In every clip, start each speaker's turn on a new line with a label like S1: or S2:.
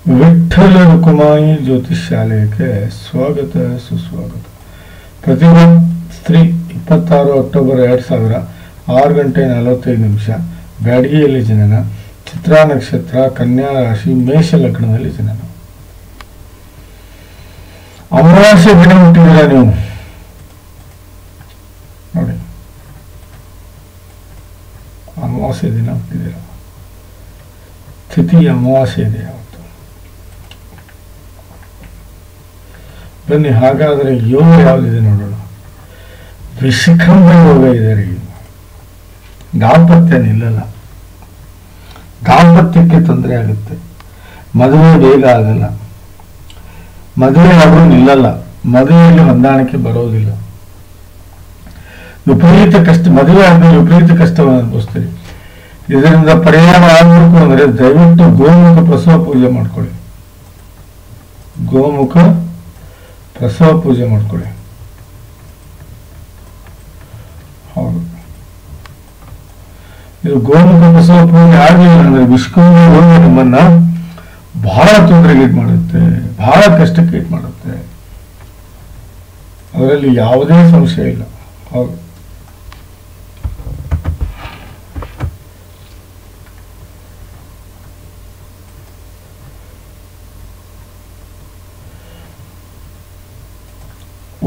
S1: ವಿಠ್ಠಲ ರುಕುಮಾಯಿ ಜ್ಯೋತಿಷ್ ಶಾಲೆಗೆ ಸ್ವಾಗತ ಸುಸ್ವಾಗತ. ಪ್ರತಿಭಾ ಸ್ತ್ರೀ 26 ಅಕ್ಟೋಬರ್ 2000 6 ಗಂಟೆ 45 ನಿಮಿಷ ಬ್ಯಾಡಗಿಯಲ್ಲಿ ಜನನ. ಚಿತ್ರಾ ನಕ್ಷತ್ರ, ಕನ್ಯಾ ರಾಶಿ, ಮೇಷ ಲಗ್ನದಲ್ಲಿ ಜನನ. ಅಮಾವಾಸ್ಯೆ ದಿನ ಹುಟ್ಟಿದ್ದೀರಾ ನೀವು ನೋಡಿ, ಅಮಾವಾಸ್ಯೆ ದಿನ ಹುಟ್ಟಿದ್ದೀರಾ. ತಿಥಿ ಅಮಾವಾಸ್ಯೆ ಇದೆ ಅವತ್ತು. ಬನ್ನಿ, ಹಾಗಾದರೆ ಯೋಗ ಯಾವುದಿದೆ ನೋಡೋಣ. ವಿಷಿಖಂಭ ಯೋಗ ಇದೆ ರೀ. ದಾಂಪತ್ಯ ನಿಲ್ಲಲ್ಲ, ದಾಂಪತ್ಯಕ್ಕೆ ತೊಂದರೆ ಆಗುತ್ತೆ, ಮದುವೆ ಬೇಗ ಆಗಲ್ಲ, ಮದುವೆ ಆದರೂ ನಿಲ್ಲಲ್ಲ, ಮದುವೆಯಲ್ಲಿ ಹೊಂದಾಣಿಕೆ ಬರೋದಿಲ್ಲ, ವಿಪರೀತ ಕಷ್ಟ, ಮದುವೆ ಆದ್ಮೇಲೆ ವಿಪರೀತ ಕಷ್ಟವನ್ನು ಅನುಭವಿಸ್ತೀರಿ. ಇದರಿಂದ ಪರಿಹಾರ ಆಗಬೇಕು ಅಂದರೆ ದಯವಿಟ್ಟು ಗೋಮುಖ ಪ್ರಸವ ಪೂಜೆ ಮಾಡ್ಕೊಳ್ಳಿ. ಗೋಮುಖ ಪ್ರಸವ ಪೂಜೆ ಮಾಡ್ಕೊಳ್ಳಿ. ಹೌದು, ಇದು ಗೋಮುಖ ಪ್ರಸವ ಪೂಜೆ ಆಗಲಿಲ್ಲ ಅಂದ್ರೆ ವಿಷ್ಣುವಿನ ಹೋಗಿ ನಮ್ಮನ್ನ ಬಹಳ ತೊಂದರೆಗೆ ಇಟ್ ಮಾಡುತ್ತೆ, ಬಹಳ ಕಷ್ಟಕ್ಕೆ ಇಟ್ ಮಾಡುತ್ತೆ. ಅದರಲ್ಲಿ ಯಾವುದೇ ಸಂಶಯ ಇಲ್ಲ. ಹೌದು,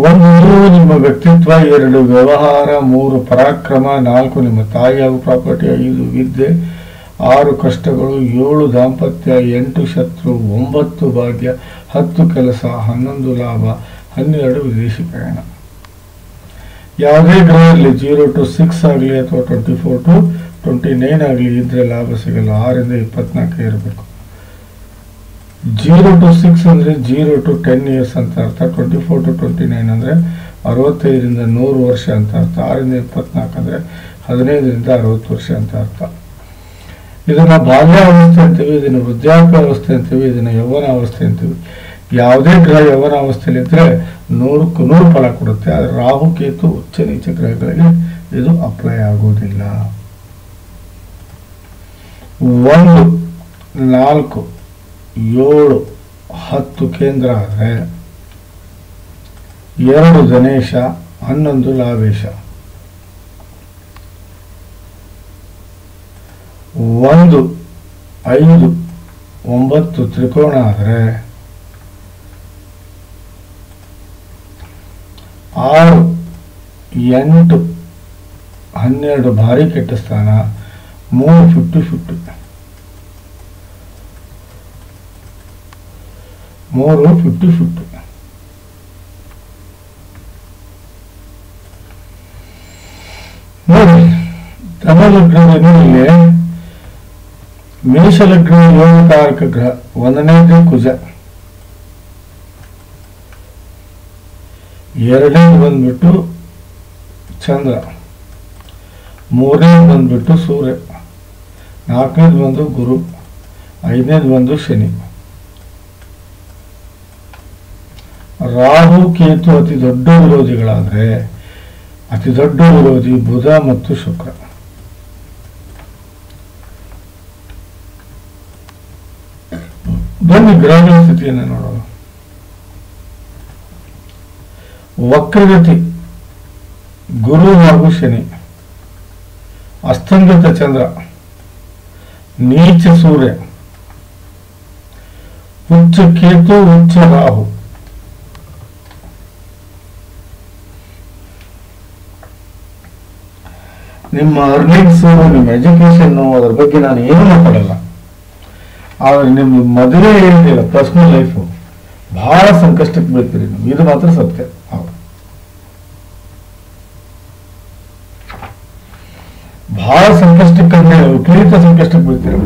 S1: ಒಂದು ನಿಮ್ಮ ವ್ಯಕ್ತಿತ್ವ, 2 ವ್ಯವಹಾರ, 3 ಪರಾಕ್ರಮ, 4 ನಿಮ್ಮ ತಾಯಿ ಹಾಗೂ ಪ್ರಾಪರ್ಟಿ, 5 ವಿದ್ಯೆ, 6 ಕಷ್ಟಗಳು, 7 ದಾಂಪತ್ಯ, 8 ಶತ್ರು, 9 ಭಾಗ್ಯ, 10 ಕೆಲಸ, 11 ಲಾಭ, 12 ವಿದೇಶಿ ಪ್ರಯಾಣ. ಯಾವುದೇ ಗ್ರಹ ಇರಲಿ, 0 to 6 ಆಗಲಿ ಅಥವಾ 24 to 29 ಆಗಲಿ ಇದ್ರೆ ಲಾಭ ಸಿಗಲ್ಲ. 6 ಇಂದ 24 ಇರಬೇಕು. 0 to 6 ಅಂದರೆ 0 to 10 years ಅಂತ ಅರ್ಥ. 24 to 29 ಅಂದರೆ 65ರಿಂದ 100 ವರ್ಷ ಅಂತ ಅರ್ಥ. 6 ಇಂದ 24 ಅಂದರೆ 15ರಿಂದ 60 ವರ್ಷ ಅಂತ ಅರ್ಥ. ಇದನ್ನ ಬಾಲ್ಯಾವಸ್ಥೆ ಅಂತೀವಿ, ಇದನ್ನು ವೃದ್ಧಾಪ್ಯಾವಸ್ಥೆ ಅಂತೀವಿ, ಇದನ್ನು ಯೌವನ ಅವಸ್ಥೆ ಅಂತೀವಿ. ಯಾವುದೇ ಗ್ರಹ ಯೌವನ ಅವಸ್ಥೆಯಲ್ಲಿ ಇದ್ರೆ 100ಕ್ಕೆ 100 ಫಲ ಕೊಡುತ್ತೆ. ಆದರೆ ರಾಹು, ಕೇತು, ಉಚ್ಚ ನೀಚ ಗ್ರಹಗಳಿಗೆ ಇದು ಅಪ್ಲೈ ಆಗೋದಿಲ್ಲ. 1, 4, 7, 10 ಕೇಂದ್ರ ಆದರೆ 2 ಧನೇಶ, 11 ಲಾಭೇಶ. 1, 5, 9 ತ್ರಿಕೋಣ ಆದರೆ 6, 8, 12 ಭಾರಿ ಕೆಟ್ಟ ಸ್ಥಾನ. 3 50-50, 3 50-50. ನೋಡಿ, ಧನ ಲಗ್ನದಲ್ಲಿ ಮೇಷ ಲಗ್ನ ಯೋಗಕಾರಕ ಗ್ರಹ 1ನೇದು ಕುಜ, 2ನೇದು ಬಂದ್ಬಿಟ್ಟು ಚಂದ್ರ, 3ನೇದು ಬಂದ್ಬಿಟ್ಟು ಸೂರ್ಯ, 4ನೇದು ಬಂದು ಗುರು, 5ನೇದು ಬಂದು ಶನಿ. ರಾಹು, ಕೇತು ಅತಿ ದೊಡ್ಡ ವಿರೋಧಿಗಳಾದರೆ ಅತಿ ದೊಡ್ಡ ವಿರೋಧಿ ಬುಧ ಮತ್ತು ಶುಕ್ರ. ಬನ್ನಿ ಗ್ರಹಗಳ ಸ್ಥಿತಿಯನ್ನು ನೋಡೋಣ. ವಕ್ರಗತಿ ಗುರು ಹಾಗೂ ಶನಿ, ಅಸ್ತಂಗತ ಚಂದ್ರ, ನೀಚ ಸೂರ್ಯ, ಉಚ್ಚ ಕೇತು, ಉಚ್ಚ ರಾಹು. ನಿಮ್ಮ ಅರ್ನಿಂಗ್ಸ್, ನಿಮ್ಮ ಎಜುಕೇಶನ್, ಅದರ ಬಗ್ಗೆ ನಾನು ಏನು ಮಾತಾಡಲ್ಲ. ಆದರೆ ನಿಮ್ಮ ಮದುವೆ ಏನಿಲ್ಲ, ಪರ್ಸನಲ್ ಲೈಫು ಬಹಳ ಸಂಕಷ್ಟಕ್ಕೆ ಬೀಳ್ತೀರಿ ನೀವು. ಇದು ಮಾತ್ರ ಸತ್ಯ. ಹೌದು, ಬಹಳ ಸಂಕಷ್ಟಕ್ಕೆ ಅಂದ್ರೆ ವಿಪರೀತ ಸಂಕಷ್ಟಕ್ಕೆ ಬೀಳ್ತೀರಿ.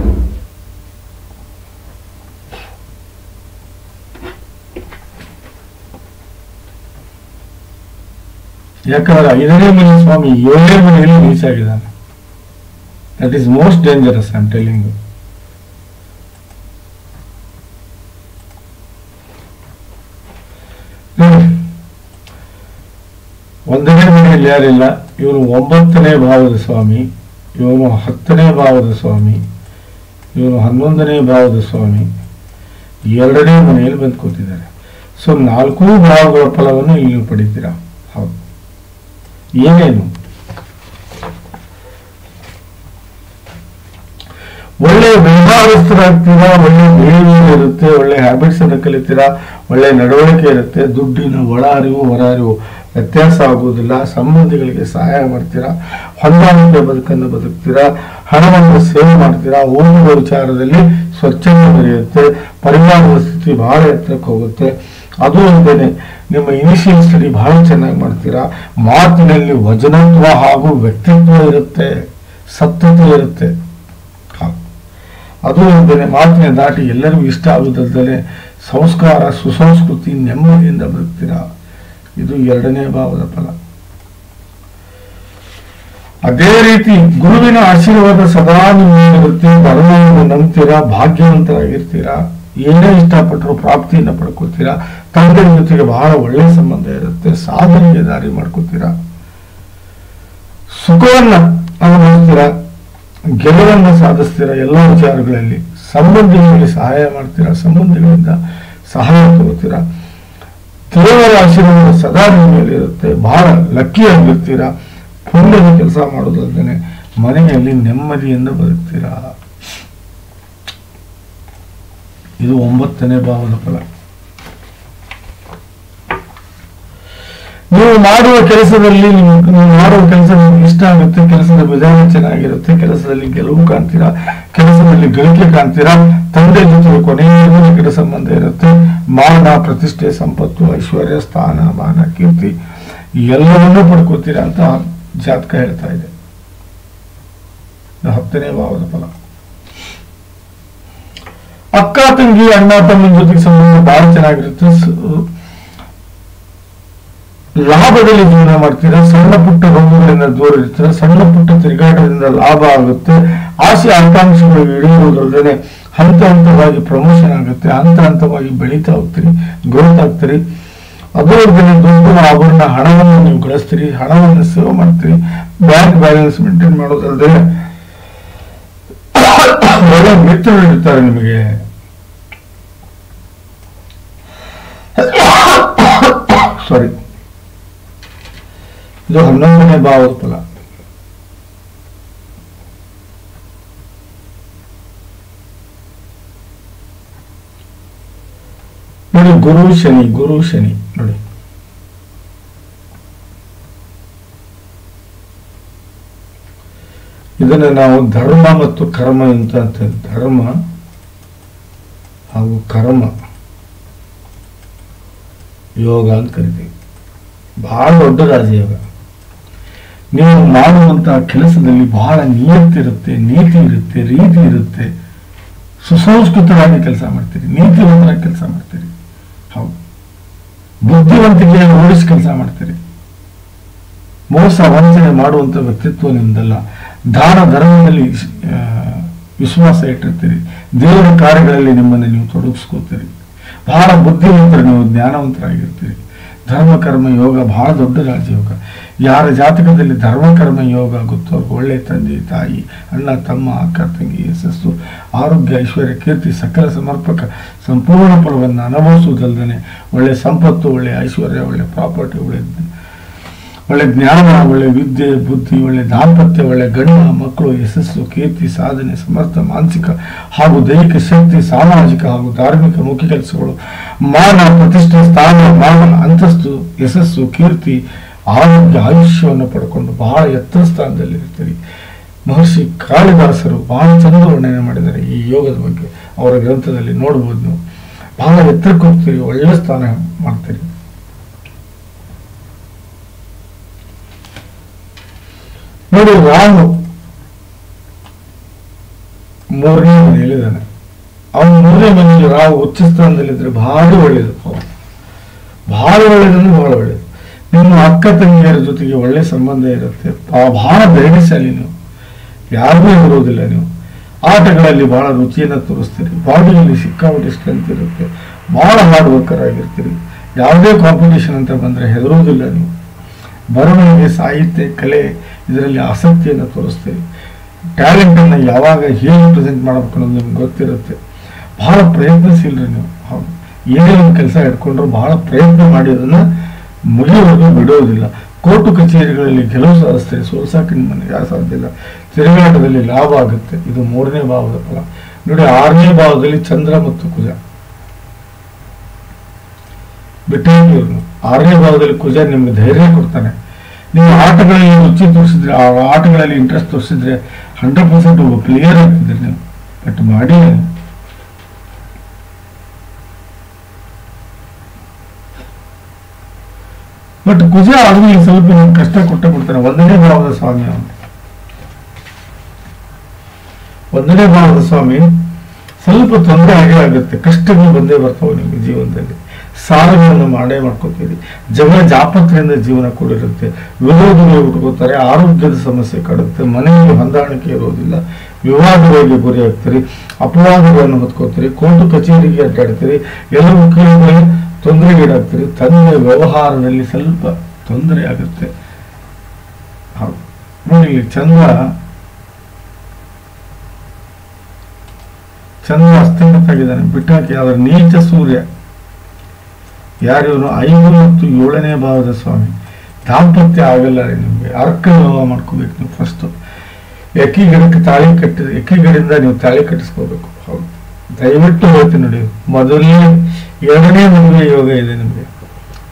S1: ಯಾಕಂದ್ರೆ 5ನೇ ಮನೆ ಸ್ವಾಮಿ 7ನೇ ಮನೆಯಲ್ಲಿ ನೀಚಾಗಿದ್ದಾನೆ. That is most dangerous, I am telling you. ಒಂದನೇ ಮನೆಯಲ್ಲಿ ಯಾರಿಲ್ಲ, ಇವನು 9ನೇ ಭಾವದ ಸ್ವಾಮಿ, ಇವನು 10ನೇ ಭಾವದ ಸ್ವಾಮಿ, ಇವನು 11ನೇ ಭಾವದ ಸ್ವಾಮಿ, ಎರಡನೇ ಮನೆಯಲ್ಲಿ ಬಂದು ಕೂತಿದ್ದಾರೆ. ಸೊ 4 ಭಾವಗಳ ಫಲವನ್ನು ಇಲ್ಲಿ ನೀವು ಪಡಿತೀರಾ. ಹೌದು, ಏನೇನು? ಒಳ್ಳೆ ವ್ಯವಹಾರಸ್ಥರಾಗ್ತೀರಾ, ಒಳ್ಳೆ ಬಿಹೇವಿಯರ್ ಇರುತ್ತೆ, ಒಳ್ಳೆ ಹ್ಯಾಬಿಟ್ಸ್ ಅನ್ನು ಕಲಿತೀರಾ, ಒಳ್ಳೆ ನಡವಳಿಕೆ ಇರುತ್ತೆ, ದುಡ್ಡಿನ ಒಳ ಅರಿವು ಹೊರ ಅರಿವು ವ್ಯತ್ಯಾಸ ಆಗುವುದಿಲ್ಲ, ಸಂಬಂಧಿಗಳಿಗೆ ಸಹಾಯ ಮಾಡ್ತೀರಾ, ಹೊಂದಾಣಿಕೆ ಬದುಕನ್ನು ಬದುಕ್ತೀರಾ, ಹಣವನ್ನು ಸೇವ್ ಮಾಡ್ತೀರಾ, ಓದುವ ವಿಚಾರದಲ್ಲಿ ಸ್ವಚ್ಛತೆ ಬೆಳೆಯುತ್ತೆ, ಪರಿವಾರದ ಸ್ಥಿತಿ ಬಹಳ ಎತ್ತರಕ್ಕೆ ಹೋಗುತ್ತೆ. ಅದು ಅಲ್ಲದೆ ನಿಮ್ಮ ಇನಿಷಿಯಲ್ ಸ್ಟಡಿ ಬಹಳ ಚೆನ್ನಾಗಿ ಮಾಡ್ತೀರಾ. ಮಾತಿನಲ್ಲಿ ವಚನತ್ವ ಹಾಗೂ ವ್ಯಕ್ತಿತ್ವ ಇರುತ್ತೆ, ಸತ್ಯತೆ ಇರುತ್ತೆ. ಅದು ಅಲ್ಲದೆ ಮಾತಿನ ದಾಟಿ ಎಲ್ಲರಿಗೂ ಇಷ್ಟ ಆಗುವುದಲ್ಲದೆ ಸಂಸ್ಕಾರ, ಸುಸಂಸ್ಕೃತಿ, ನೆಮ್ಮದಿಯಿಂದ ಬದುಕ್ತೀರಾ. ಇದು ಎರಡನೇ ಭಾವದ ಫಲ. ಅದೇ ರೀತಿ ಗುರುವಿನ ಆಶೀರ್ವಾದ ಸದಾ ನಿಮ್ಮಿರುತ್ತೆ, ಧರ್ಮವನ್ನು ನಂಬ್ತೀರಾ, ಭಾಗ್ಯವಂತರಾಗಿರ್ತೀರಾ, ಏನೇ ಇಷ್ಟಪಟ್ಟರು ಪ್ರಾಪ್ತಿಯನ್ನು ಪಡ್ಕೋತೀರಾ, ತಂದೆ ಜೊತೆಗೆ ಬಹಳ ಒಳ್ಳೆಯ ಸಂಬಂಧ ಇರುತ್ತೆ, ಸಾಧನೆಗೆ ದಾರಿ ಮಾಡ್ಕೋತೀರಾ, ಸುಖವನ್ನ ಅನುಭವಿಸ್ತೀರಾ, ಗೆಲುವನ್ನು ಸಾಧಿಸ್ತೀರಾ. ಎಲ್ಲ ವಿಚಾರಗಳಲ್ಲಿ ಸಂಬಂಧಿಗಳಿಗೆ ಸಹಾಯ ಮಾಡ್ತೀರಾ, ಸಂಬಂಧಿಗಳಿಂದ ಸಹಾಯ ತಗೋತೀರಾ, ದೇವರ ಆಶೀರ್ವಾದ ಸದಾ ನಿಮ್ಮ ಮೇಲೆ ಇರುತ್ತೆ, ಬಹಳ ಲಕ್ಕಿಯಾಗಿರ್ತೀರಾ, ಪುಣ್ಯದ ಕೆಲಸ ಮಾಡೋದಲ್ಲದೆ ಮನೆಯಲ್ಲಿ ನೆಮ್ಮದಿಯಿಂದ ಬದುಕ್ತೀರಾ. ಇದು 9ನೇ ಭಾವದ ಫಲ. ನೀವು ಮಾಡುವ ಕೆಲಸದಲ್ಲಿ ನೀವು ಮಾಡುವ ಕೆಲಸ ನಿಮ್ಗೆ ಇಷ್ಟ ಆಗುತ್ತೆ, ಕೆಲಸದ ವಿಧಾನ ಚೆನ್ನಾಗಿರುತ್ತೆ, ಕೆಲಸದಲ್ಲಿ ಗೆಲುವು ಕಾಣ್ತೀರಾ, ಕೆಲಸದಲ್ಲಿ ಗಳಿಕೆ ಕಾಣ್ತೀರಾ, ತಂದೆ ಜೊತೆ ಕೊನೆಯವರೆಗೂ ನಿಕಟ ಸಂಬಂಧ ಇರುತ್ತೆ, ಮಾನ, ಪ್ರತಿಷ್ಠೆ, ಸಂಪತ್ತು, ಐಶ್ವರ್ಯ, ಸ್ಥಾನ, ಮಾನ, ಕೀರ್ತಿ ಎಲ್ಲವನ್ನೂ ಪಡ್ಕೋತೀರಾ ಅಂತ ಜಾತಕ ಹೇಳ್ತಾ ಇದೆ. 10ನೇ ಭಾವದ ಫಲ. ಅಕ್ಕ ತಂಗಿ, ಅಣ್ಣ ತಮ್ಮನ ಜೊತೆಗೆ ಸಂಬಂಧ ಬಹಳ ಚೆನ್ನಾಗಿರುತ್ತೆ, ಲಾಭದಲ್ಲಿ ಜೀವನ ಮಾಡ್ತೀರಾ, ಸಣ್ಣ ಪುಟ್ಟ ಗೊಂದಲಗಳಿಂದ ದೂರ ಇರ್ತೀರಾ, ಸಣ್ಣ ಪುಟ್ಟ ತಿರುಗಾಟದಿಂದ ಲಾಭ ಆಗುತ್ತೆ, ಆಸೆ ಆಕಾಂಕ್ಷೆಗಳು ಇಳಿಯುವುದಲ್ಲದೆ ಹಂತ ಹಂತವಾಗಿ ಪ್ರಮೋಷನ್ ಆಗುತ್ತೆ, ಹಂತ ಹಂತವಾಗಿ ಬೆಳೀತಾ ಹೋಗ್ತೀರಿ, ಗ್ರೋತ್ ಆಗ್ತೀರಿ. ಅದರೊಳಗೆ ದುಡ್ಡು, ಆಭರಣ, ಹಣವನ್ನು ನೀವು ಗಳಿಸ್ತೀರಿ, ಹಣವನ್ನು ಸೇವ್ ಮಾಡ್ತೀರಿ, ಬ್ಯಾಂಕ್ ಬ್ಯಾಲೆನ್ಸ್ ಮೇಂಟೈನ್ ಮಾಡೋದಲ್ಲದೆ ಒಳ್ಳೆ ಮಿತ್ರರು ಇರ್ತಾರೆ ನಿಮಗೆ. ಸಾರಿ, ಇದು 11ನೇ ಭಾವದ ಫಲ. ನೋಡಿ, ಗುರು ಶನಿ ನೋಡಿ, ಇದನ್ನು ನಾವು ಧರ್ಮ ಮತ್ತು ಕರ್ಮ ಅಂತ ಧರ್ಮ ಹಾಗೂ ಕರ್ಮ ಯೋಗ ಅಂತ ಕರಿತೀವಿ. ಬಹಳ ದೊಡ್ಡ ರಾಜಯೋಗ. ನೀವು ಮಾಡುವಂತಹ ಕೆಲಸದಲ್ಲಿ ಬಹಳ ನಿಯತ್ತಿರುತ್ತೆ, ನೀತಿ ಇರುತ್ತೆ, ರೀತಿ ಇರುತ್ತೆ, ಸುಸಂಸ್ಕೃತವಾಗಿ ಕೆಲಸ ಮಾಡ್ತೀರಿ, ನೀತಿವಂತರಾಗಿ ಕೆಲಸ ಮಾಡ್ತೀರಿ, ಹೌದು, ಬುದ್ಧಿವಂತಿಕೆಯನ್ನು ಓಡಿಸಿ ಕೆಲಸ ಮಾಡ್ತೀರಿ, ಮೋಸ ವಂಚನೆ ಮಾಡುವಂತ ವ್ಯಕ್ತಿತ್ವ ನಿಮ್ದಲ್ಲ, ದಾನ ಧರ್ಮದಲ್ಲಿ ವಿಶ್ವಾಸ ಇಟ್ಟಿರ್ತೀರಿ, ದೇವರ ಕಾರ್ಯಗಳಲ್ಲಿ ನಿಮ್ಮನ್ನು ನೀವು ತೊಡಗಿಸ್ಕೋತೀರಿ, ಬಹಳ ಬುದ್ಧಿವಂತರು, ನೀವು ಜ್ಞಾನವಂತರಾಗಿರ್ತೀರಿ. ಧರ್ಮಕರ್ಮ ಯೋಗ ಬಹಳ ದೊಡ್ಡ ರಾಜಯೋಗ. ಯಾರ ಜಾತಕದಲ್ಲಿ ಧರ್ಮಕರ್ಮ ಯೋಗ ಆಗುತ್ತೋ ಅವ್ರಿಗೆ ಒಳ್ಳೆ ತಂದೆ ತಾಯಿ, ಅಣ್ಣ ತಮ್ಮ, ಅಕ್ಕ ತಂಗಿ, ಯಶಸ್ಸು, ಆರೋಗ್ಯ, ಐಶ್ವರ್ಯ, ಕೀರ್ತಿ, ಸಕಲ ಸಮರ್ಪಕ ಸಂಪೂರ್ಣ ಫಲವನ್ನು ಅನುಭವಿಸುವುದಲ್ಲದೆ ಒಳ್ಳೆ ಸಂಪತ್ತು, ಒಳ್ಳೆ ಐಶ್ವರ್ಯ, ಒಳ್ಳೆ ಪ್ರಾಪರ್ಟಿ, ಒಳ್ಳೆ ಜ್ಞಾನ, ಒಳ್ಳೆ ವಿದ್ಯೆ, ಬುದ್ಧಿ, ಒಳ್ಳೆ ದಾಂಪತ್ಯ, ಒಳ್ಳೆ ಗಂಡ ಮಕ್ಕಳು, ಯಶಸ್ಸು, ಕೀರ್ತಿ, ಸಾಧನೆ, ಸಮರ್ಥ ಮಾನಸಿಕ ಹಾಗೂ ದೈಹಿಕ ಶಕ್ತಿ, ಸಾಮಾಜಿಕ ಹಾಗೂ ಧಾರ್ಮಿಕ ಮುಖ್ಯ ಕೆಲಸಗಳು, ಮಾನ, ಪ್ರತಿಷ್ಠೆ, ಸ್ಥಾನ, ಮಾನ, ಅಂತಸ್ತು, ಯಶಸ್ಸು, ಕೀರ್ತಿ, ಆರೋಗ್ಯ, ಆಯುಷ್ಯವನ್ನು ಪಡ್ಕೊಂಡು ಬಹಳ ಎತ್ತರ ಸ್ಥಾನದಲ್ಲಿ ಇರ್ತೀರಿ. ಮಹರ್ಷಿ ಕಾಳಿದಾಸರು ಬಹಳ ಚಂದ ವರ್ಣನೆ ಮಾಡಿದ್ದಾರೆ ಈ ಯೋಗದ ಬಗ್ಗೆ. ಅವರ ಗ್ರಂಥದಲ್ಲಿ ನೋಡ್ಬೋದು ನೀವು. ಬಹಳ ಎತ್ತರಕ್ಕೆ ಹೋಗ್ತೀರಿ, ಒಳ್ಳೆ ಸ್ಥಾನ ಮಾಡ್ತೀರಿ. ನೋಡಿ, ರಾಮು 3ನೇ ಮನೆಯಲ್ಲಿದ್ದಾನೆ. ಅವನು 3ನೇ ಮನೆಯಲ್ಲಿ ರಾಹು ಉಚ್ಚ ಸ್ಥಾನದಲ್ಲಿದ್ರೆ ಭಾರಿ ಒಳ್ಳೇದು, ಬಹಳ ಒಳ್ಳೇದಂದ್ರೆ ಬಹಳ ಒಳ್ಳೇದು. ನಿಮ್ಮ ಅಕ್ಕ ತಂಗಿಯರ ಜೊತೆಗೆ ಒಳ್ಳೆ ಸಂಬಂಧ ಇರುತ್ತೆ, ಬಹಳ ಧೈರ್ಯಶಾಲಿ, ನೀವು ಯಾರಿಗೂ ಇರೋದಿಲ್ಲ, ನೀವು ಆಟಗಳಲ್ಲಿ ಬಹಳ ರುಚಿಯನ್ನು ತೋರಿಸ್ತೀರಿ, ಬಾಡಿಯಲ್ಲಿ ಸಿಕ್ಕಾಪಟ್ಟೆ ಸ್ಟ್ರೆಂತ್ ಇರುತ್ತೆ, ಬಹಳ ಹಾರ್ಡ್ ವರ್ಕರ್ ಆಗಿರ್ತೀರಿ, ಯಾವುದೇ ಕಾಂಪಿಟೇಷನ್ ಅಂತ ಬಂದರೆ ಹೆದರುವುದಿಲ್ಲ. ನೀವು ಬರವಣಿಗೆ, ಸಾಹಿತ್ಯ, ಕಲೆ ಇದರಲ್ಲಿ ಆಸಕ್ತಿಯನ್ನು ತೋರಿಸ್ತೀರಿ. ಟ್ಯಾಲೆಂಟನ್ನು ಯಾವಾಗ ಹೇಗೆ ಪ್ರೆಸೆಂಟ್ ಮಾಡಬೇಕು ಅನ್ನೋದು ನಿಮ್ಗೆ ಗೊತ್ತಿರುತ್ತೆ. ಬಹಳ ಪ್ರಯತ್ನಿಸಿಲ್ರಿ ನೀವು. ಹೌದು, ಏನೇ ಒಂದು ಕೆಲಸ ಇಟ್ಕೊಂಡ್ರು ಬಹಳ ಪ್ರಯತ್ನ ಮಾಡಿ ಅದನ್ನ ಮುಗಿಯುವವರೆಗೂ ಬಿಡೋದಿಲ್ಲ. ಕೋರ್ಟು ಕಚೇರಿಗಳಲ್ಲಿ ಗೆಲುವು ಸಾಧಿಸ್ತಾರೆ, ಸೋಲ್ಸಾಕ ನಿಮ್ಮನ್ನು ಯಾರು ಸಾಧ್ಯ ಇಲ್ಲ. ತಿರುಗಾಟದಲ್ಲಿ ಲಾಭ ಆಗುತ್ತೆ. ಇದು 3ನೇ ಭಾವದ ಫಲ. ನೋಡಿ, 6ನೇ ಭಾವದಲ್ಲಿ ಚಂದ್ರ ಮತ್ತು ಕುಜ ಬಿಟ್ಟಿವ್ರು. 6ನೇ ಭಾವದಲ್ಲಿ ಕುಜ ನಿಮ್ಗೆ ಧೈರ್ಯ ಕೊಡ್ತಾನೆ. ನೀವು ಆಟಗಳಲ್ಲಿ ರುಚಿ ತೋರಿಸಿದ್ರೆ, ಆ ಆಟಗಳಲ್ಲಿ ಇಂಟ್ರೆಸ್ಟ್ ತೋರಿಸಿದ್ರೆ 100% ಒಬ್ಬ ಪ್ಲೇಯರ್ ಆಗ್ತಿದ್ರಿ ನೀವು. ಬಟ್ ಮಾಡಿ ಬಟ್ ಕುಜ ಆದ್ರೂ ಸ್ವಲ್ಪ ನಿಮ್ಗೆ ಕಷ್ಟ ಕೊಡ್ತಾನೆ. 1ನೇ ಭಾವದ ಸ್ವಾಮಿ ಅವನು. 1ನೇ ಭಾವದ ಸ್ವಾಮಿ ಸ್ವಲ್ಪ ತೊಂದರೆ ಆಗೇ ಆಗುತ್ತೆ. ಕಷ್ಟಗಳು ಬಂದೇ ಬರ್ತಾವೆ ನಿಮ್ಗೆ ಜೀವನದಲ್ಲಿ. ಸಾಲಗಳನ್ನು ಮಾಡ್ಕೋತೀರಿ. ಜಗಳ ಜಾಪತ್ರೆಯಿಂದ ಜೀವನ ಕೂಡಿರುತ್ತೆ. ವಿರೋಧಗಳು ಹುಟ್ಟುಕೋತಾರೆ. ಆರೋಗ್ಯದ ಸಮಸ್ಯೆ ಕಾಡುತ್ತೆ. ಮನೆಯಲ್ಲಿ ಹೊಂದಾಣಿಕೆ ಇರೋದಿಲ್ಲ. ವಿವಾದಗಳಿಗೆ ಗುರಿಯಾಗ್ತೀರಿ. ಅಪವಾದಗಳನ್ನು ಹೊತ್ಕೋತೀರಿ. ಕೋರ್ಟು ಕಚೇರಿಗೆ ಅಡ್ಡಾಡ್ತೀರಿ. ಎಲ್ಲ ವಕೀಲರಿಗೆ ತೊಂದರೆಗೀಡಾಗ್ತೀರಿ. ತಂದೆ ವ್ಯವಹಾರದಲ್ಲಿ ಸ್ವಲ್ಪ ತೊಂದರೆ ಆಗುತ್ತೆ. ಹೌದು, ನೋಡಿ, ಚಂದ್ರ ಅಸ್ತಂಗತಾಗಿದ್ದಾನೆ, ಬಿಟ್ಟಾಕಿ. ಆದ್ರೆ ನೀಚ ಸೂರ್ಯ ಯಾರಿವನು 5 ಮತ್ತು 7ನೇ ಭಾವದ ಸ್ವಾಮಿ. ದಾಂಪತ್ಯ ಆಗಲ್ಲ ರೀ ನಿಮ್ಗೆ. ಅರ್ಕ ವಿವಾಹ ಮಾಡ್ಕೋಬೇಕು ನೀವು. ಫಸ್ಟ್ ಎಕ್ಕಿಗಿಡಕ್ಕೆ ತಾಳಿ ಕಟ್ಟಿದ್ರೆ, ಎಕ್ಕಿಗಿಡಿಂದ ನೀವು ತಾಳಿ ಕಟ್ಟಿಸ್ಕೋಬೇಕು. ಹೌದು, ದಯವಿಟ್ಟು ಹೇಳ್ತೀನಿ ನೋಡಿ. ಮೊದಲನೇ 2ನೇ ಮದುವೆ ಯೋಗ ಇದೆ ನಿಮಗೆ.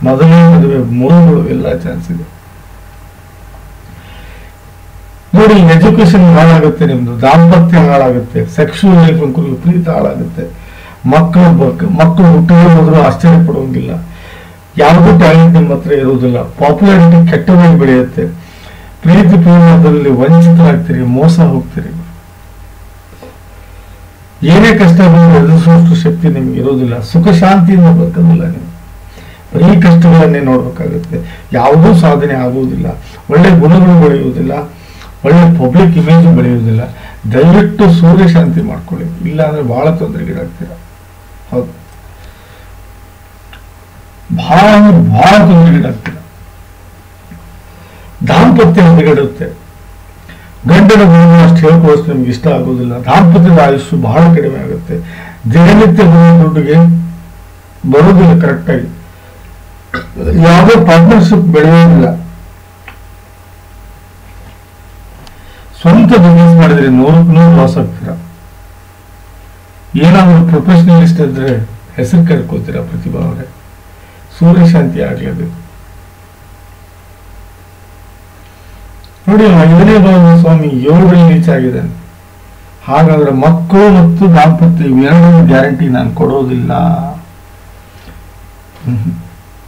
S1: ಮೊದಲನೇ ಮದುವೆ 3 ಎಲ್ಲ ಚಾನ್ಸ್ ಇದೆ. ನೋಡಿ, ಎಜುಕೇಶನ್ ಹಾಳಾಗುತ್ತೆ ನಿಮ್ದು. ದಾಂಪತ್ಯ ಹಾಳಾಗುತ್ತೆ. ಸೆಕ್ಷುವಲ್ ಲೈಫ್ ಅಂಕೂ ವಿಪರೀತ ಹಾಳಾಗುತ್ತೆ. ಮಕ್ಕಳು ಹುಟ್ಟಿಗೆ ಹೋದ್ರು ಆಶ್ಚರ್ಯ ಪಡುವಂಗಿಲ್ಲ. ಯಾವುದೂ ಟ್ಯಾಲೆಂಟ್ ನಿಮ್ಮ ಹತ್ರ ಇರುವುದಿಲ್ಲ. ಪಾಪ್ಯುಲಾರಿಟಿ ಕೆಟ್ಟದಾಗಿ ಬೆಳೆಯುತ್ತೆ. ಪ್ರೀತಿ ಪ್ರೇಮದಲ್ಲಿ ವಂಚಿತರಾಗ್ತೀರಿ, ಮೋಸ ಹೋಗ್ತೀರಿ. ಏನೇ ಕಷ್ಟ ಬಂದು ಎದುರಿಸುವಷ್ಟು ಶಕ್ತಿ ನಿಮ್ಗೆ ಇರೋದಿಲ್ಲ. ಸುಖ ಶಾಂತಿಯಿಂದ ಬದುಕೋದಿಲ್ಲ ನೀವು. ಬರೀ ಕಷ್ಟಗಳನ್ನೇ ನೋಡ್ಬೇಕಾಗುತ್ತೆ. ಯಾವುದೂ ಸಾಧನೆ ಆಗುವುದಿಲ್ಲ. ಒಳ್ಳೆ ಗುಣಗಳು ಬೆಳೆಯುವುದಿಲ್ಲ. ಒಳ್ಳೆ ಪಬ್ಲಿಕ್ ಇಮೇಜ್ ಬೆಳೆಯುವುದಿಲ್ಲ. ದಯವಿಟ್ಟು ಸೂರ್ಯ ಶಾಂತಿ ಮಾಡ್ಕೊಳ್ಳಿ, ಇಲ್ಲ ಅಂದ್ರೆ ಬಹಳ ತೊಂದರೆಗೀಡಾಗ್ತೀರ. ಹೌದು, ಬಹಳ ತೊಂದರೆಗೀಡಾಗ್ತೀರ. ದಾಂಪತ್ಯ ಹದಗೆಡುತ್ತೆ. ಗಂಡನ ಗುಣ ಅಷ್ಟು ಹೇಳ್ಕೊಳ್ಳೋಷ್ಟು ನಿಮ್ಗೆ ಇಷ್ಟ ಆಗೋದಿಲ್ಲ. ದಾಂಪತ್ಯದ ಆಯುಷ್ಯು ಬಹಳ ಕಡಿಮೆ ಆಗುತ್ತೆ. ದಿನನಿತ್ಯ ದುಡ್ಡಿಗೆ ಬರೋದಿಲ್ಲ ಕರೆಕ್ಟಾಗಿ. ಯಾವುದೋ ಪಾರ್ಟ್ನರ್ಶಿಪ್ ಬೆಳೆಯೋದಿಲ್ಲ. ಸ್ವಂತ ಬಿಸ್ನೆಸ್ ಮಾಡಿದ್ರೆ 100% ಲಾಸ್ ಆಗ್ತೀರಾ. ಏನಾದರೂ ಪ್ರೊಫೆಷನಲಿಸ್ಟ್ ಇದ್ರೆ ಹೆಸರು ಕರ್ಕೋತೀರಾ. ಪ್ರತಿಭಾ ಅವರೇ, ಸೂರ್ಯ ಶಾಂತಿ ಆಗ್ಲೇಬೇಕು. ನೋಡಿ, 5ನೇ ಭಾವದ ಸ್ವಾಮಿ 7ರಲ್ಲಿ ನೀಚ ಆಗಿದ್ದಾನೆ. ಹಾಗಾದ್ರೆ ಮಕ್ಕಳು ಮತ್ತು ದಾಂಪತ್ಯ ಇವೆರಡೂ ಗ್ಯಾರಂಟಿ ನಾನು ಕೊಡೋದಿಲ್ಲ.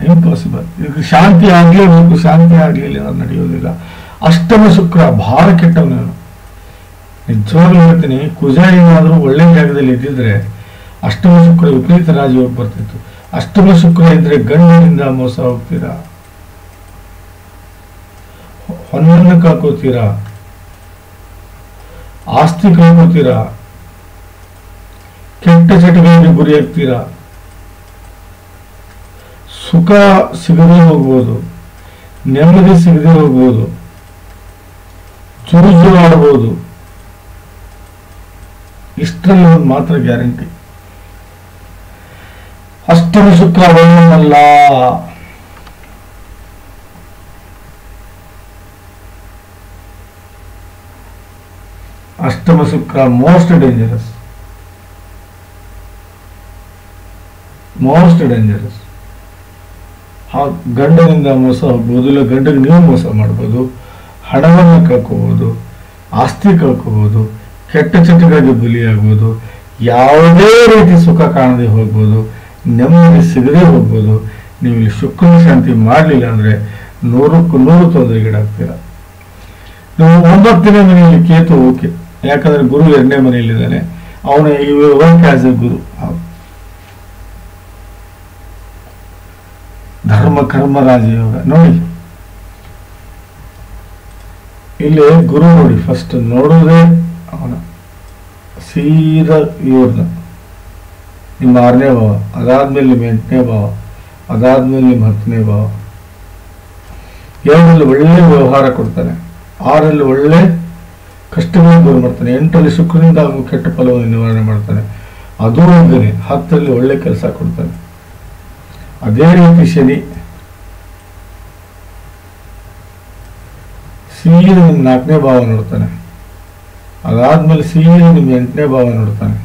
S1: ಇಂಪಾಸಿಬಲ್. ಈಗ ಶಾಂತಿ ಆಗ್ಲೇಬೇಕು. ಶಾಂತಿ ಆಗ್ಲಿಲ್ಲ ಅದು ನಡೆಯೋದಿಲ್ಲ. ಅಷ್ಟಮ ಶುಕ್ರ ಬಹಳ ಕೆಟ್ಟವನು. ನಿಜವಾಗ್ಲೂ ಹೇಳ್ತೀನಿ, ಕುಜ ಏನಾದರೂ ಒಳ್ಳೆ ಜಾಗದಲ್ಲಿ ಇದ್ದಿದ್ರೆ ಅಷ್ಟಮ ಶುಕ್ರ ವಿಪರೀತ ರಾಜಯೋಗ ಬರ್ತಿತ್ತು. ಅಷ್ಟಮ ಶುಕ್ರ ಇದ್ರೆ ಗಂಡನಿಂದ ಮೋಸ ಹೋಗ್ತೀರಾ, ಹೊನ್ನನ್ನು ಕಳ್ಕೋತೀರಾ, ಆಸ್ತಿ ಕಳ್ಕೋತೀರಾ, ಕೆಟ್ಟ ಚಟಗಳಿಗೆ ಗುರಿಯಾಗ್ತೀರಾ, ಸುಖ ಸಿಗದೆ ಹೋಗ್ಬೋದು, ನೆಮ್ಮದಿ ಸಿಗದೆ ಹೋಗ್ಬೋದು, ಜೂಜು ಆಡಬಹುದು. ಇಷ್ಟರಲ್ಲಿ ಒಂದು ಮಾತ್ರ ಗ್ಯಾರಂಟಿ, ಅಷ್ಟಮ ಶುಕ್ರ ಒಳ್ಳೆಯಲ್ಲ. ಅಷ್ಟಮ ಶುಕ್ರ ಮೋಸ್ಟ್ ಡೇಂಜರಸ್. ಗಂಡನಿಂದ ಮೋಸ ಹೋಗ್ಬೋದು, ಇಲ್ಲ ಗಂಡನಿಗೆ ನೀವು ಮೋಸ ಮಾಡ್ಬೋದು, ಹಣವನ್ನು ಕಳ್ಕೋಬಹುದು, ಆಸ್ತಿ ಕಳ್ಕೋಬಹುದು, ಕೆಟ್ಟ ಚಟಗಳಿಗೆ ಬಲಿಯಾಗ್ಬೋದು, ಯಾವುದೇ ರೀತಿ ಸುಖ ಕಾಣದೆ ಹೋಗ್ಬೋದು, ನೆಮ್ಮದಿ ಸಿಗದೆ ಹೋಗ್ಬೋದು. ನೀವು ಇಲ್ಲಿ ಶುಕ್ರನ ಶಾಂತಿ ಮಾಡಲಿಲ್ಲ ಅಂದ್ರೆ 100ಕ್ಕೂ 100 ತೊಂದರೆಗೀಡಾಗ್ತೀರ. ನೀವು 9ನೇ ಮನೆಯಲ್ಲಿ ಕೇತು ಓಕೆ, ಯಾಕಂದ್ರೆ ಗುರು 2ನೇ ಮನೆಯಲ್ಲಿದ್ದಾನೆ. ಅವನ ವರ್ಕ್ ಆಸ್ ಎ ಗುರು. ಧರ್ಮ ಕರ್ಮ ರಾಜಯೋಗ ನೋಡಿ. ಇಲ್ಲಿ ಗುರು ನೋಡಿ, ಫಸ್ಟ್ ನೋಡೋದೇ ಅವನ ಸೀದಾ ಇವ್ರನ್ನ ನಿಮ್ಮ 6ನೇ ಭಾವ, ಅದಾದ್ಮೇಲೆ ನಿಮ್ಮ 8ನೇ ಭಾವ, ಅದಾದ್ಮೇಲೆ ನಿಮ್ಮ 10ನೇ ಭಾವ. 7ರಲ್ಲಿ ಒಳ್ಳೆ ವ್ಯವಹಾರ ಕೊಡ್ತಾನೆ, 6ರಲ್ಲಿ ಒಳ್ಳೆ ಕಷ್ಟಗಳನ್ನು ದೂರ ಮಾಡ್ತಾನೆ, 8ರಲ್ಲಿ ಶುಕ್ರನಿಂದ ಕೆಟ್ಟ ಫಲವನ್ನು ನಿವಾರಣೆ ಮಾಡ್ತಾನೆ, ಅದು ಒಂದನೇ 10ರಲ್ಲಿ ಒಳ್ಳೆ ಕೆಲಸ ಕೊಡ್ತಾನೆ. ಅದೇ ರೀತಿ ಶನಿ ಸೀದಾ ನಿಮ್ಮ 4ನೇ ಭಾವ ನೋಡ್ತಾನೆ. ಅದಾದ್ಮೇಲೆ ಸೀದಾ ನಿಮ್ಮ 8ನೇ ಭಾವ ನೋಡ್ತಾನೆ.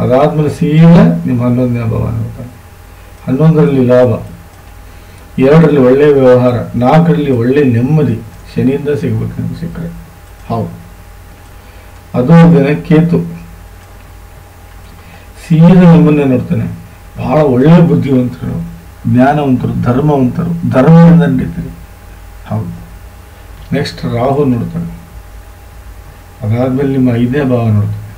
S1: ಅದಾದ್ಮೇಲೆ ಸೀದಾ ನಿಮ್ಮ 11ನೇ ಭಾವ ನೋಡ್ತಾನೆ. 11ರಲ್ಲಿ ಲಾಭ, 2ರಲ್ಲಿ ಒಳ್ಳೆಯ ವ್ಯವಹಾರ, 4ರಲ್ಲಿ ಒಳ್ಳೆ ನೆಮ್ಮದಿ ಶನಿಯಿಂದ ಸಿಗ್ಬೇಕು ನಿಮ್ಗೆ ಸಿಕ್ಕರೆ. ಹೌದು, ಅದು ಒಂದೇನೆ. ಕೇತು ಸೀದಾ ನಿಮ್ಮನ್ನೇ ನೋಡ್ತಾನೆ. ಬಹಳ ಒಳ್ಳೆಯ ಬುದ್ಧಿವಂತರು, ಜ್ಞಾನವಂತರು, ಧರ್ಮವಂತರು, ಧರ್ಮದಿಂದ ನಡೀತಾರೆ. ಹೌದು. ನೆಕ್ಸ್ಟ್ ರಾಹು ನೋಡ್ತಾನೆ. ಅದಾದ್ಮೇಲೆ ನಿಮ್ಮ 5ನೇ ಭಾವ ನೋಡ್ತಾನೆ.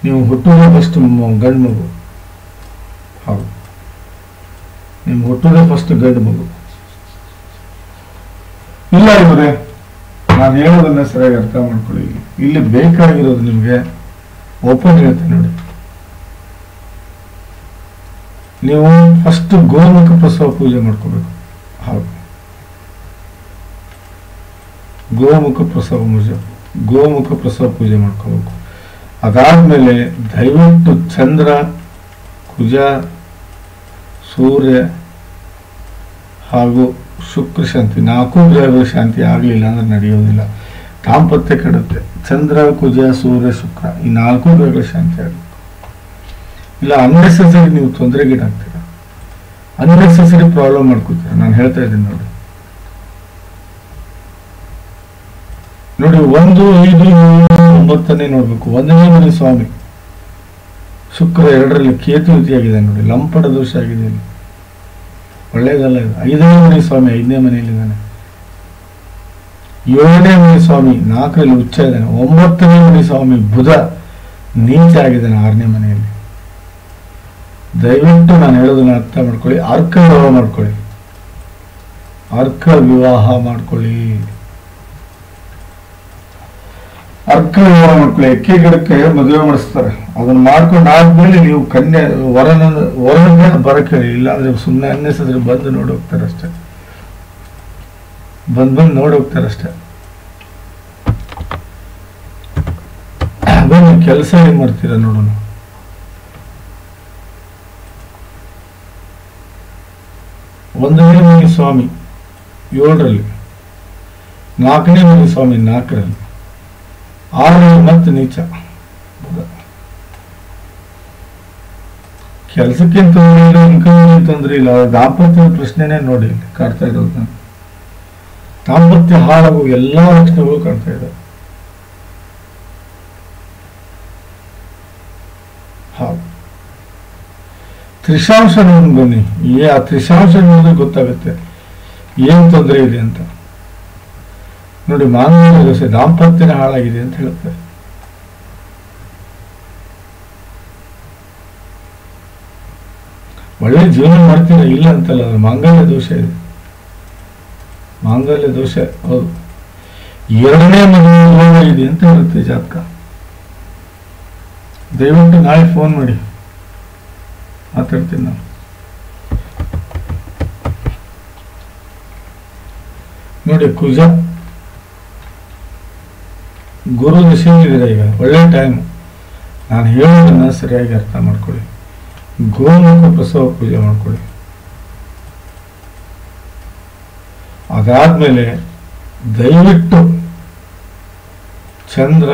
S1: ನೀವು ಹುಟ್ಟುವುದೇ ಫಸ್ಟ್ ಗಂಡು ಮಗು. ಹೌದು, ನಿಮ್ಗೆ ಹುಟ್ಟುವುದೇ ಫಸ್ಟ್ ಗಂಡು ಮಗು. ಇಲ್ಲ ಇವರೇ, ನಾನು ಹೇಳೋದನ್ನ ಸರಿಯಾಗಿ ಅರ್ಥ ಮಾಡ್ಕೊಳ್ಳಿ. ಇಲ್ಲಿ ಬೇಕಾಗಿರೋದು ನಿಮಗೆ ಓಪನ್ ಹೇಳ್ತೇನೆ ನೋಡಿ. ನೀವು ಫಸ್ಟ್ ಗೋಮುಖ ಪ್ರಸವ ಪೂಜೆ ಮಾಡ್ಕೋಬೇಕು. ಹೌದು, ಗೋಮುಖ ಪ್ರಸವ ಪೂಜೆ ಮಾಡ್ಕೋಬೇಕು. ಅದಾದ್ಮೇಲೆ ದಯವಿಟ್ಟು ಚಂದ್ರ, ಕುಜ, ಸೂರ್ಯ ಹಾಗೂ ಶುಕ್ರ ಶಾಂತಿ, 4 ಗ್ರಹಗಳ ಶಾಂತಿ ಆಗಲಿಲ್ಲ ಅಂದ್ರೆ ನಡೆಯೋದಿಲ್ಲ. ದಾಂಪತ್ಯ ಕೆಡುತ್ತೆ. ಚಂದ್ರ, ಕುಜ, ಸೂರ್ಯ, ಶುಕ್ರ ಈ 4 ಗ್ರಹಗಳ ಶಾಂತಿ ಆಗಬೇಕು. ಇಲ್ಲ ಅನ್ನೆಸೆಸರಿ ನೀವು ತೊಂದರೆಗೀಡಾಗ್ತೀರಾ, ಅನ್ನೆಸೆಸರಿ ಪ್ರಾಬ್ಲಮ್ ಮಾಡ್ಕೋತೀರಾ. ನಾನು ಹೇಳ್ತಾ ಇದ್ದೀನಿ ನೋಡಿ. 1, 5, 7, 9ನೇ ನೋಡ್ಬೇಕು. 1ನೇ ಮನೆ ಸ್ವಾಮಿ ಶುಕ್ರ, 2ರಲ್ಲಿ ಕೇತು ರೀತಿಯಾಗಿದೆ ನೋಡಿ. ಲಂಪಟ ದೋಷ ಆಗಿದೆ ಇಲ್ಲಿ, ಒಳ್ಳೇದಲ್ಲ ಇದು. 5ನೇ ಮನೆ ಸ್ವಾಮಿ 5ನೇ ಮನೆಯಲ್ಲಿದ್ದಾನೆ. 7ನೇ ಮನೆ ಸ್ವಾಮಿ 4ರಲ್ಲಿ ಉಚ್ಚ ಇದ್ದಾನೆ. 9ನೇ ಮನೆ ಸ್ವಾಮಿ ಬುಧ ನೀಚ ಆಗಿದ್ದಾನೆ 6ನೇ ಮನೆಯಲ್ಲಿ. ದಯವಿಟ್ಟು ನಾನು ಹೇಳೋದನ್ನ ಅರ್ಥ ಮಾಡ್ಕೊಳ್ಳಿ. ಅರ್ಕ ವಿವಾಹ ಮಾಡ್ಕೊಳ್ಳಿ. ಅರ್ಕ ವಿವಾಹ ಮಾಡ್ಕೊಳ್ಳಿ. ಎಕ್ಕೆ ಗಿಡಕ್ಕೆ ಮದುವೆ ಮಾಡಿಸ್ತಾರೆ. ಅದನ್ನ ಮಾಡ್ಕೊಂಡು ಆದ್ಮೇಲೆ ನೀವು ಕನ್ಯೆ ವರನ ಬರಕ್ಕೆ ಹೇಳಿ. ಇಲ್ಲ ಅಂದ್ರೆ ಸುಮ್ಮನೆ ಅನ್ನಿಸಿದ್ರೆ ಬಂದು ನೋಡಿ ಹೋಗ್ತಾರೆ ಅಷ್ಟೇ. ಬಂದು ನೋಡಿ ಹೋಗ್ತಾರೆ ಅಷ್ಟೇ. ಬನ್ನಿ ಕೆಲಸ ಏನ್ ಮಾಡ್ತೀರಾ ನೋಡೋಣ. ಒಂದನೇ ಮನೆ ಸ್ವಾಮಿ 7ರಲ್ಲಿ, 4ನೇ ಮನೆ ಸ್ವಾಮಿ 4ರಲ್ಲಿ, 6ರಲ್ಲಿ ಮತ್ತೆ ನೀಚ. ಕೆಲಸಕ್ಕಿಂತ ತೊಂದರೆ ಇಲ್ಲ, ಇನ್ಕಮ್ ತೊಂದರೆ ಇಲ್ಲ. ದಾಂಪತ್ಯದ ಪ್ರಶ್ನೆನೇ ನೋಡಿ ಕಾಡ್ತಾ ಇರೋದು. ದಾಂಪತ್ಯ ಹಾಳಾಗುವ ಎಲ್ಲಾ ಲಕ್ಷಣಗಳು ಕಾಡ್ತಾ ಇದ್ದಾವೆ. ಹೌದು, ತ್ರಿಶಾಂಶ ನೋಡಿ ಬನ್ನಿ. ಆ ತ್ರಿಶಾಂಶ ನೋಡಿದ್ರೆ ಗೊತ್ತಾಗುತ್ತೆ ಏನ್ ತೊಂದರೆ ಇದೆ ಅಂತ ನೋಡಿ. ಮಾಂಗಲ್ಯ ದೋಷ, ದಾಂಪತ್ಯನ ಹಾಳಾಗಿದೆ ಅಂತ ಹೇಳುತ್ತೆ. ಒಳ್ಳೆ ಜೀವನ ಮಾಡ್ತೀರ ಇಲ್ಲ ಅಂತಲ್ಲ, ಅದು ಮಾಂಗಲ್ಯ ದೋಷ ಇದೆ. ಮಾಂಗಲ್ಯ ದೋಷ ಹೌದು. 2ನೇ ಮದುವೆ ಇದೆ ಅಂತ ಹೇಳುತ್ತೆ ಜಾತಕ. ದಯವಿಟ್ಟು ನಾಳೆ ಫೋನ್ ಮಾಡಿ ಮಾತಾಡ್ತೀನಿ ನಾನು. ನೋಡಿ ಕುಜ ಗುರು ದಶೆಯಿದೆ ಈಗ, ಒಳ್ಳೆ ಟೈಮ್. ನಾನು ಹೇಳೋದನ್ನ ಸರಿಯಾಗಿ ಅರ್ಥ ಮಾಡ್ಕೊಳ್ಳಿ. ಗೋಮುಖ ಪ್ರಸವ ಪೂಜೆ ಮಾಡ್ಕೊಳ್ಳಿ. ಅದಾದ್ಮೇಲೆ ದಯವಿಟ್ಟು ಚಂದ್ರ,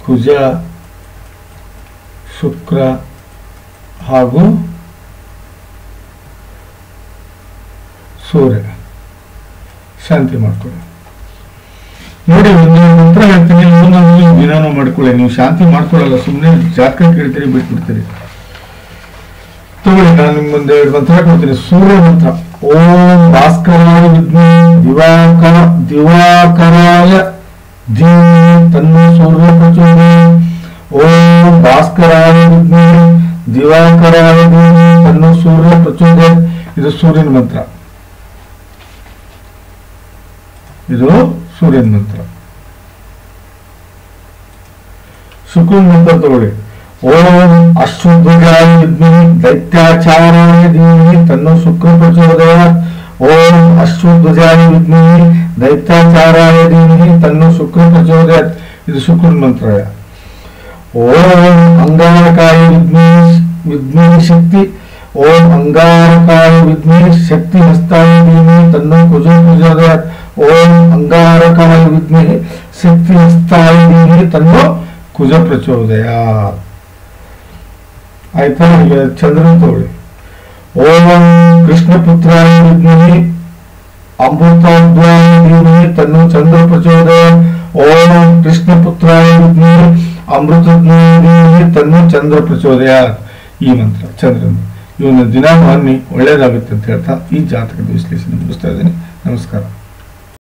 S1: ಕುಜ, ಶುಕ್ರ ಹಾಗೂ ಸೂರ್ಯ ಶಾಂತಿ ಮಾಡ್ಕೊಳ್ಳಿ. ನೋಡಿ, ಒಂದು ಮಂತ್ರ ಹೇಳ್ತೀನಿ, ದಿನಾನು ಮಾಡ್ಕೊಳ್ಳಿ. ನೀವು ಶಾಂತಿ ಮಾಡ್ಕೊಳ್ಳಲ್ಲ, ಸುಮ್ಮನೆ ಜಾತಕ ಕೇಳ್ತೀರಿ, ಬಿಟ್ಬಿಡ್ತೀರಿ. ತಗೊಳ್ಳಿ, ನಾನು ನಿಮ್ಗೆ ಒಂದೆರಡು ಮಂತ್ರ ಕೊಡ್ತೀನಿ. ಸೂರ್ಯ ಮಂತ್ರ. ಓಂ ಭಾಸ್ಕರಾಯ ವಿದ್ಮೆ ದಿವಾಕರಾಯ ಧೀಮಹಿ ತನ್ನೋ ಸೂರ್ಯ ಪ್ರಚೋದಯಾತ್. ಓಂ ಭಾಸ್ಕರಾಯ ವಿದ್ಮೆ ದಿವಾಕರಾಯ ಧೀಮಹಿ ತನ್ನೋ ಸೂರ್ಯ ಪ್ರಚೋದಯಾತ್. ಇದು ಸೂರ್ಯನ ಮಂತ್ರ. ಇದು ಸೂರ್ಯನ ಮಂತ್ರ. ಶುಕ್ರನ ಮಂತ್ರ ತಗೊಳ್ಳಿ. ಓಂ ಅಶ್ವಧ್ವಜಾಯ ವಿದ್ಮಹಿ ದೈತ್ಯಾಚಾರಾಯ ಧೀಮಹಿ ತನ್ನೋ ಶುಕ್ರ ಪ್ರಚೋದಯಾತ್. ಓಂ ಅಶ್ವಧ್ವಜಾಯ ವಿದ್ಮಹಿ ದೈತ್ಯಾಚಾರಾಯ ಧೀಮಹಿ ತನ್ನೋ ಶುಕ್ರ ಪ್ರಚೋದಯಾತ್. ಇದು ಶುಕ್ರನ ಮಂತ್ರ. ಓಂ ಅಂಗಾರಕಾಯ ವಿದ್ಮಹಿ ಶಕ್ತಿ, ಓಂ ಅಂಗಾರಕಾಯ ವಿದ್ಮಹಿ ಶಕ್ತಿ ಹಸ್ತಾಯ ಧೀಮಹಿ ತನ್ನೋ ಕುಜೋ ಪ್ರಚೋದಯಾತ್, ಓಂ ಅಂಗಾರಕಾಯ ವಿದ್ಮಹಿ ಶಕ್ತಿ ಹಸ್ತಾಯ ಧೀಮಹಿ ತನ್ನೋ ಕುಜ ಪ್ರಚೋದಯಾತ್. ಆಯ್ತಾ? ಈಗ ಚಂದ್ರನ್ ತಗೊಳ್ಳಿ. ಓಂ ಕೃಷ್ಣ ಪುತ್ರಾಯ ವಿದ್ಮಹಿ ಅಮೃತಾದ್ವಾಯ ಧೀಮಹಿ ತನ್ನೋ ಚಂದ್ರ ಪ್ರಚೋದಯಾತ್, ಓಂ ಕೃಷ್ಣ ಪುತ್ರಾಯ ವಿದ್ಮಹಿ ಅಮೃತದ್ವಾಯ ಧೀಮಹಿ ತನ್ನೋ ಚಂದ್ರ ಪ್ರಚೋದಯಾತ್. ಈ ಮಂತ್ರ ಚಂದ್ರನ್ ಇವನ್ನ ದಿನ ಮಾನ್ನಿ ಒಳ್ಳೇದಾಗುತ್ತೆ ಅಂತ ಹೇಳ್ತಾ ಈ ಜಾತಕದ ವಿಶ್ಲೇಷಣೆ ಮುಗಿಸ್ತಾ ಇದ್ದೇನೆ. ನಮಸ್ಕಾರ.